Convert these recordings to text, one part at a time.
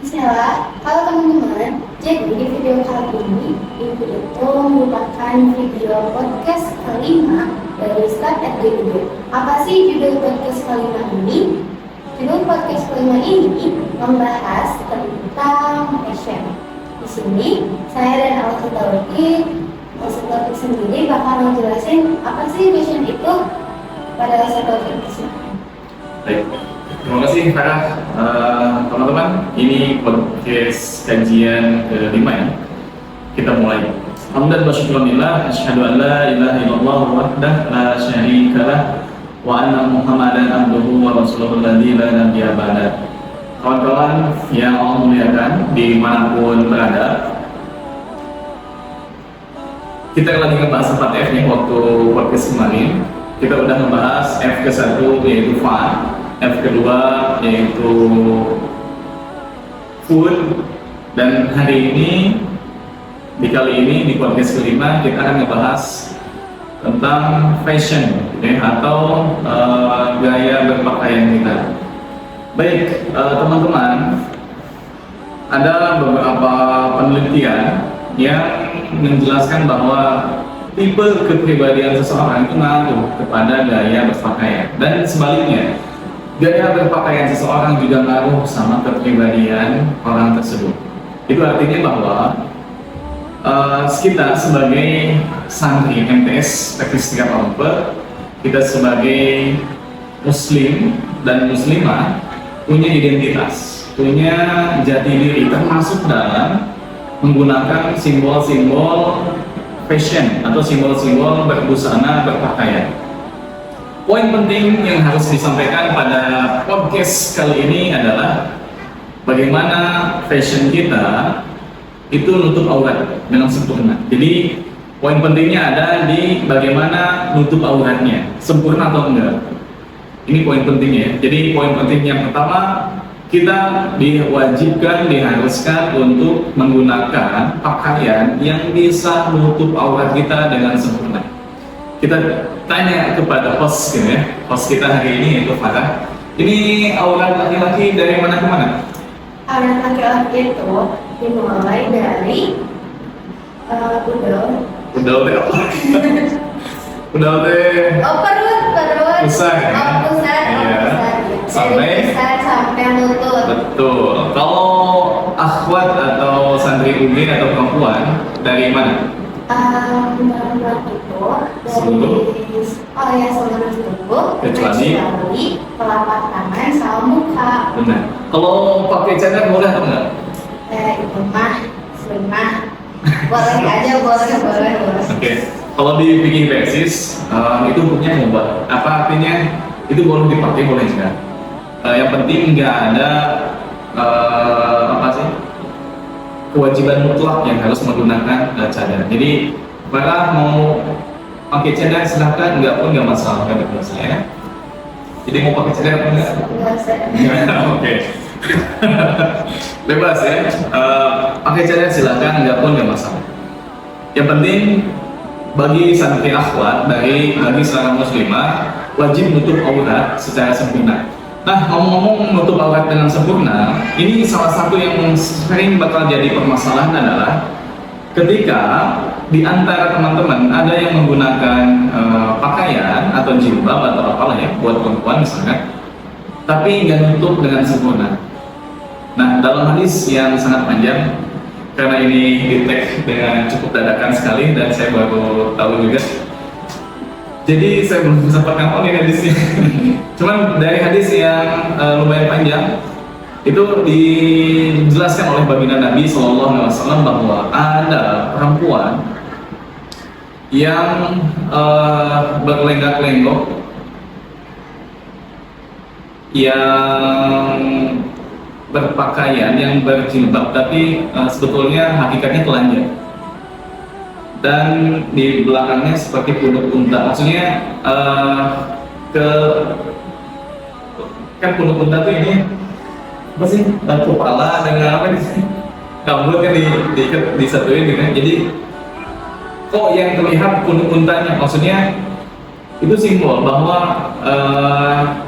Bismillah, halo teman-teman. Jadi di video kali ini itu merupakan video podcast kelima dari Start at Dulu. Apa sih judul podcast kelima ini? Judul podcast kelima ini membahas tentang fashion. Di sini saya dan Al-Tawfiq sendiri bakal menjelasin apa sih fashion itu pada Al-Tawfiq di sini. Baik. Terima kasih Farah. Teman-teman, ini podcast kajian kelima ya. Kita mulai. Hamdan wa syukurillah, asyhadu an la ilaha illallah wahdahu la syarikalah wa anna Muhammadan abduhu wa rasuluhu alladzi la nabiyya ba'da. Kawan-kawan yang Allah muliakan dimanapun berada, kita lagi ngebahas 4F nih waktu podcast kemarin. Kita udah ngebahas F ke-1 yaitu fun, F kedua yaitu food, dan hari ini di podcast kelima kita akan ngebahas tentang fashion atau gaya berpakaian kita. Baik, teman-teman, ada beberapa penelitian yang menjelaskan bahwa tipe kepribadian seseorang itu ngaruh kepada gaya berpakaian, dan sebaliknya gaya berpakaian seseorang juga ngaruh sama kepribadian orang tersebut. Itu artinya bahwa kita sebagai santri MTS Teknistika Palombe, kita sebagai muslim dan muslimah punya identitas, punya jati diri, termasuk dalam menggunakan simbol-simbol fashion atau simbol-simbol berbusana berpakaian. Poin penting yang harus disampaikan pada podcast kali ini adalah bagaimana fashion kita itu nutup aurat dengan sempurna. Jadi poin pentingnya ada di bagaimana nutup auratnya, sempurna atau enggak. Ini poin pentingnya. Jadi poin penting yang pertama, kita diwajibkan, diharuskan untuk menggunakan pakaian yang bisa menutup aurat kita dengan sempurna. Kita tanya kepada host gitu ya, host kita hari ini yaitu Farah. Ini aurat laki-laki dari mana ke mana? Aurat laki-laki itu dimulai dari udel Udel deh. Oh, perut. Pusat ya? Oh, pusat. Iya. Dari pusat sampai lutut. Betul. Kalau akhwat atau santri UB atau perempuan dari mana? Benar-benar itu dari seluruh tubuh kecuali telapak tangan sama muka. Benar. Kalau pakai cadar boleh atau enggak? Itu mah sunnah. Boleh aja, boleh. Oke. Kalau di fikih basis itu hukumnya mubah. Apa artinya? Itu boleh dipakai, boleh juga. Yang penting nggak ada kewajiban mutlak yang harus menggunakan cadar. Jadi Farah mau pakai cadar silahkan, enggak pun nggak masalah, nggak ada masalah ya. Jadi mau pakai cadar apa enggak? Oke. Bebas ya. Pakai cadar silahkan, enggak pun nggak masalah. Yang penting bagi santri akhwat, bagi seorang muslimah wajib nutup aurat secara sempurna. Nah, ngomong-ngomong nutup aurat dengan sempurna, ini salah satu yang sering bakal jadi permasalahan adalah ketika di antara teman-teman ada yang menggunakan pakaian atau jilbab atau apalah ya buat perempuan misalnya, tapi nggak nutup dengan sempurna. Nah, dalam hadis yang sangat panjang, karena ini di-tag dengan cukup dadakan sekali dan saya baru tahu juga, jadi saya belum sempat ngapalin hadisnya. Cuman dari hadis yang lumayan panjang itu dijelaskan oleh baginda Nabi SAW bahwa ada perempuan yang berlenggak-lenggok, yang berpakaian, yang berjilbab, tapi sebetulnya hakikatnya telanjang, dan di belakangnya seperti punuk unta. Maksudnya kan punuk unta tuh ini apa sih? Kepala dengan apa di sini? Rambut kan disatuin dengan. Jadi kok yang terlihat punuk untanya? Maksudnya itu simbol bahwa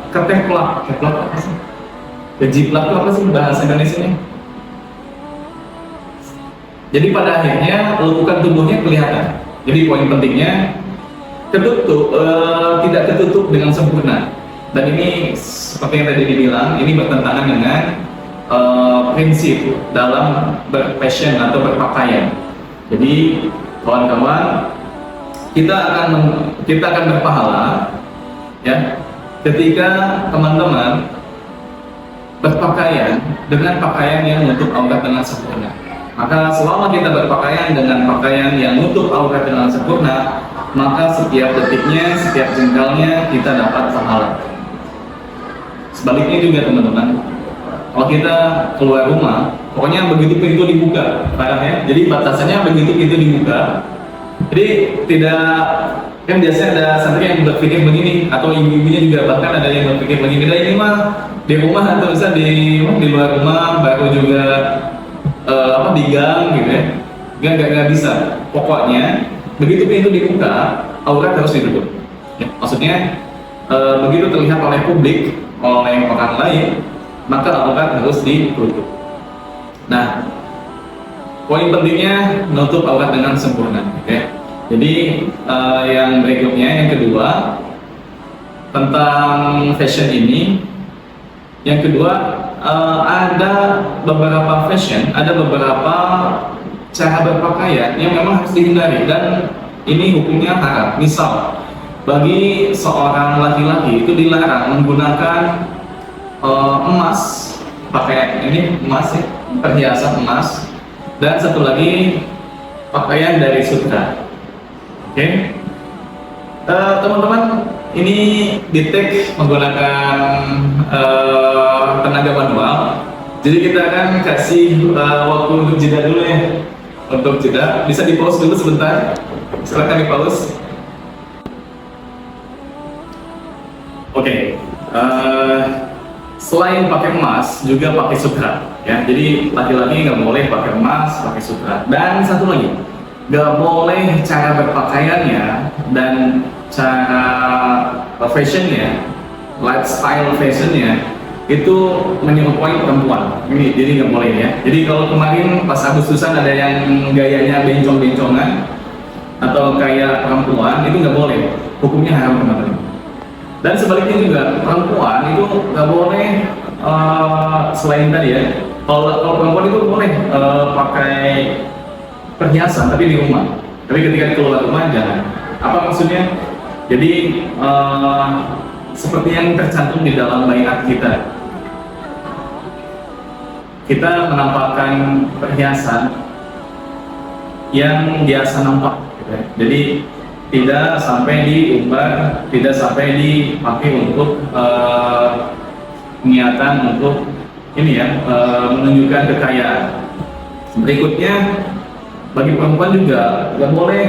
keteplak apa sih? Kejiplak itu apa sih bahasa Indonesia-nya? Jadi pada akhirnya lekukan tubuhnya kelihatan. Jadi poin pentingnya tidak ketutup dengan sempurna. Dan ini seperti yang tadi dibilang, ini bertentangan dengan prinsip dalam berfashion atau berpakaian. Jadi kawan-kawan, kita akan berpahala ya ketika teman-teman berpakaian dengan pakaian yang menutup aurat dengan sempurna. Maka selama kita berpakaian dengan pakaian yang menutup aurat dengan sempurna, maka setiap detiknya, setiap jengkalnya kita dapat pahala. Sebaliknya juga teman-teman, kalau kita keluar rumah, pokoknya begitu pintu dibuka, ya. Jadi batasannya begitu pintu dibuka. Jadi tidak, kan biasanya ada santri yang berpikir begini, atau ibu-ibunya juga bahkan ada yang berpikir begini, ini mah di rumah atau bisa di luar rumah baru juga di gang gitu ya. Nggak bisa. Pokoknya begitu pintu dibuka, aurat harus ditutup. Ya, maksudnya begitu terlihat oleh publik, oleh orang lain, maka aurat harus ditutup. Nah, poin pentingnya menutup aurat dengan sempurna. Okay? Jadi yang berikutnya, yang kedua tentang fashion ini. Yang kedua, ada beberapa fashion, ada beberapa cara berpakaian yang memang harus dihindari dan ini hukumnya haram. Misal, bagi seorang laki-laki itu dilarang menggunakan emas, pakaian ini emas ya, perhiasan emas, dan satu lagi pakaian dari sutra. Oke, teman-teman, ini di-take menggunakan tenaga manual. Jadi kita akan kasih waktu untuk jeda dulu ya. Untuk jeda, bisa di-pause dulu sebentar. Silakan di-pause. Oke. Selain pakai emas, juga pakai sutra. Ya, jadi laki-laki nggak boleh pakai emas, pakai sutra. Dan satu lagi, nggak boleh cara berpakaiannya dan cara fashionnya, lifestyle fashionnya itu menyerupai perempuan. Ini jadi nggak boleh ya. Jadi kalau kemarin pas Agustusan ada yang gayanya bencong-bencongan atau kayak perempuan, itu nggak boleh. Hukumnya haram teman-teman. Dan sebaliknya juga perempuan itu nggak boleh selain tadi ya. Kalau perempuan itu boleh pakai perhiasan tapi di rumah. Tapi ketika keluar rumah jangan. Apa maksudnya? Jadi seperti yang tercantum di dalam baiat kita. Kita menampakkan perhiasan yang biasa nampak. Gitu ya. Jadi tidak sampai diumbar, tidak sampai dipakai untuk niatan untuk ini ya, menunjukkan kekayaan. Berikutnya, bagi perempuan juga nggak boleh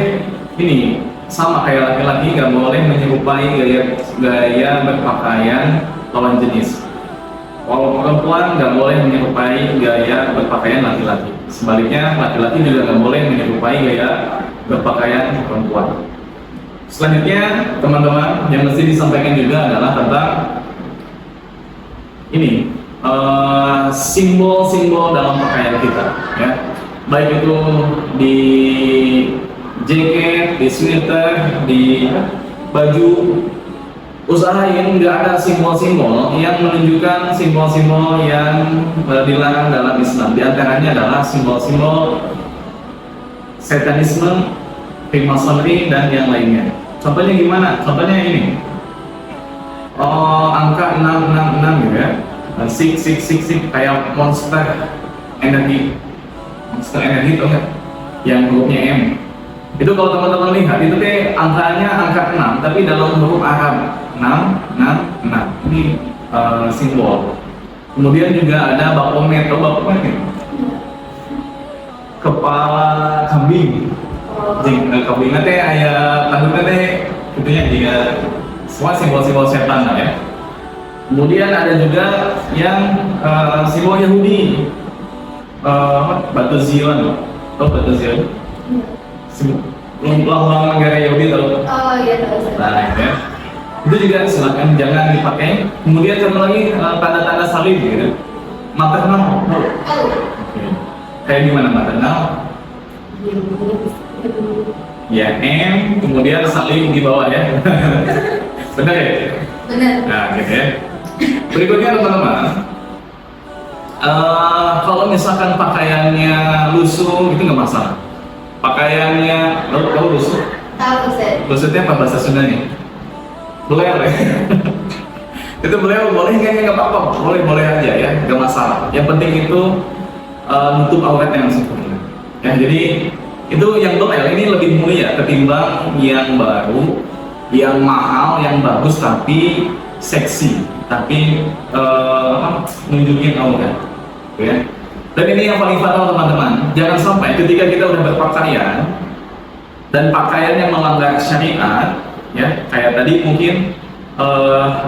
ini sama kayak laki-laki, nggak boleh menyerupai gaya berpakaian lawan jenis. Kalau perempuan nggak boleh menyerupai gaya berpakaian laki-laki. Sebaliknya, laki-laki juga nggak boleh menyerupai gaya berpakaian perempuan. Selanjutnya, teman-teman, yang mesti disampaikan juga adalah tentang ini simbol-simbol dalam pakaian kita, ya. Baik itu di jaket, di sweater, di baju, usahain nggak ada simbol-simbol yang menunjukkan simbol-simbol yang dilarang dalam Islam. Di antaranya adalah simbol-simbol satanisme, Freemasonry, dan yang lainnya. Contohnya gimana? Contohnya ini, angka 666 gitu ya, 666 kayak monster energi itu kan, yang hurufnya M. Itu kalau teman-teman lihat, itu kayak angkanya angka 6, tapi dalam huruf Arab 666. Ini simbol. Kemudian juga ada Baphomet, kepala kambing. Kambingnya teh ayah tanduknya teh tentunya dia semua simbol-simbol setan lah ya. Kemudian ada juga yang simbol Yahudi, batu Zion, batu Zion, lambang negara Yahudi tau? Oh iya tahu. Nah ya, itu juga silakan jangan dipakai. Kemudian satu lagi tanda-tanda salib gitu, maternal. Kayak gimana maternal? Ya, M, kemudian saling di bawah ya. Benar ya? Benar. Nah, gitu ya. Berikutnya teman-teman, kalau misalkan pakaiannya lusuh itu nggak masalah. Pakaiannya, lo lusuh? Tahu Ustaz. Lusuhnya apa bahasa Sundanya? Beler ya? Itu beliau boleh nggak apa-apa, boleh aja ya, nggak masalah. Yang penting itu nutup aurat yang sempurna. Ya, jadi itu yang beler ini lebih mulia ketimbang yang baru, yang mahal, yang bagus tapi seksi, tapi nunjukin aurat, gitu ya. Dan ini yang paling fatal teman-teman, jangan sampai ketika kita udah berpakaian dan pakaian yang melanggar syariat, ya kayak tadi mungkin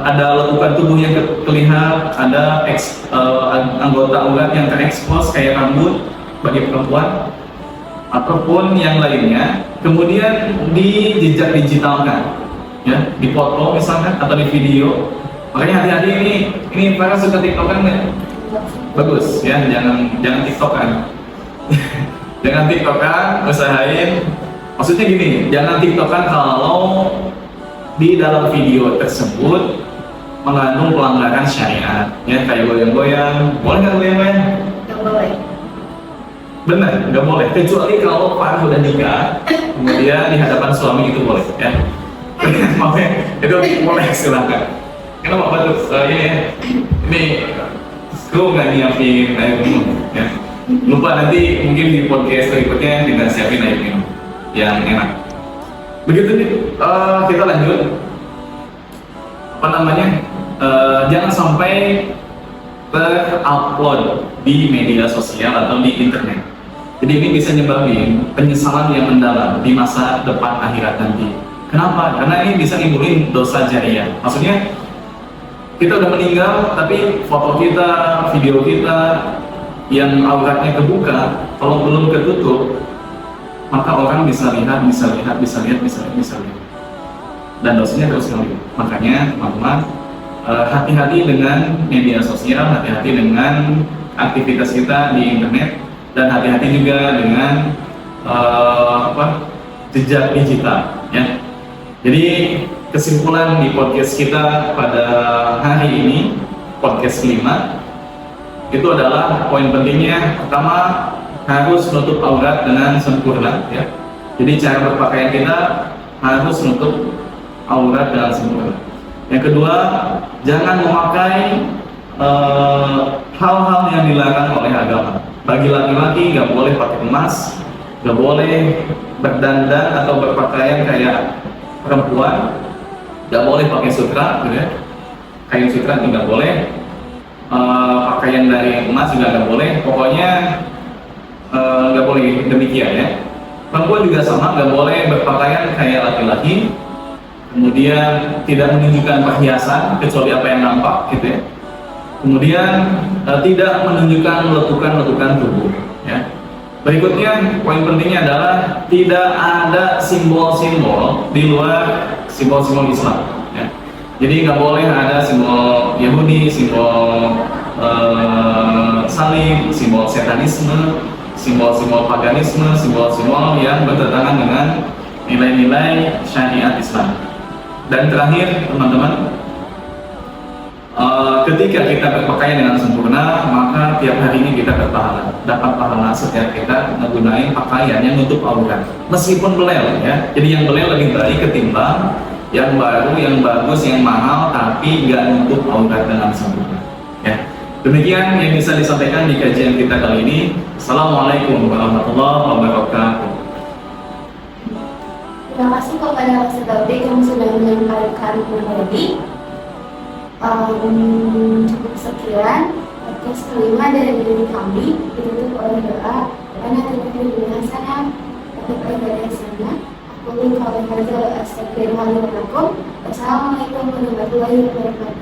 ada lekukan tubuh yang terlihat, ada anggota aurat yang terekspos kayak rambut bagi perempuan ataupun yang lainnya, kemudian dijejak digitalkan, ya, dipoto misalkan atau di video. Makanya hati-hati ini para suka tiktokan nggak? Bagus ya, jangan tiktokan. Jangan tiktokan, usahain. Maksudnya gini, jangan tiktokan kalau di dalam video tersebut mengandung pelanggaran syariat, ya kayak goyang-goyang. Boleh nggak goyang-goyang? Nggak boleh. Benar, nggak boleh. Kecuali kalau Pak udah nikah, kemudian di hadapan suami itu boleh, ya. Maksudnya itu boleh silakan. Kenapa Pak ini ya? Ini lu nggak nyiapin air minum, ya. Lupa nanti mungkin di podcast berikutnya kita siapin air minum yang enak. Begitu nih, kita lanjut. Apa namanya? Jangan sampai terupload di media sosial atau di internet. Jadi ini bisa nyebabin penyesalan yang mendalam di masa depan akhirat nanti. Kenapa? Karena ini bisa nimbulin dosa jariah. Maksudnya kita udah meninggal, tapi foto kita, video kita yang auratnya kebuka, kalau belum ketutup, maka orang bisa lihat. Dan dosanya terus ngalir. Makanya teman-teman, hati-hati dengan media sosial, hati-hati dengan aktivitas kita di internet, dan hati-hati juga dengan jejak digital, ya. Jadi kesimpulan di podcast kita pada hari ini, podcast kelima, itu adalah poin pentingnya. Pertama, harus menutup aurat dengan sempurna, ya. Jadi cara berpakaian kita harus menutup aurat dengan sempurna. Yang kedua, jangan memakai hal-hal yang dilarang oleh agama. Bagi laki-laki nggak boleh pakai emas, nggak boleh berdandan atau berpakaian kayak perempuan, nggak boleh pakai sutra, gitu ya. Kain sutra juga nggak boleh, pakaian dari emas juga nggak boleh. Pokoknya nggak boleh demikian, ya. Perempuan juga sama, nggak boleh berpakaian kayak laki-laki, kemudian tidak menunjukkan perhiasan kecuali apa yang nampak, gitu ya. Kemudian tidak menunjukkan lekukan tubuh, ya. Berikutnya, poin pentingnya adalah tidak ada simbol-simbol di luar simbol-simbol Islam, ya. Jadi nggak boleh ada simbol Yahudi, simbol salib, simbol setanisme, simbol-simbol paganisme, simbol-simbol yang bertentangan dengan nilai-nilai syariat Islam. Dan terakhir, teman-teman, ketika kita berpakaian dengan sempurna, maka tiap hari ini kita dapat pahala setiap kita menggunakan pakaian yang nutup aurat, meskipun belel, ya. Jadi yang belel lebih baik ketimbang yang baru, yang bagus, yang mahal tapi nggak nutup aurat dengan sempurna, ya. Demikian yang bisa disampaikan di kajian kita kali ini. Assalamualaikum warahmatullahi wabarakatuh. Terima kasih kepada Ustaz Taufik yang sudah menyampaikan materi. Cukup sekian podcast kelima dari diri kami, ditutup oleh doa karena terjadi di sana untuk ibadah sana. Aku kalau haza astagfirullahaladzim. Wassalamualaikum warahmatullahi wabarakatuh.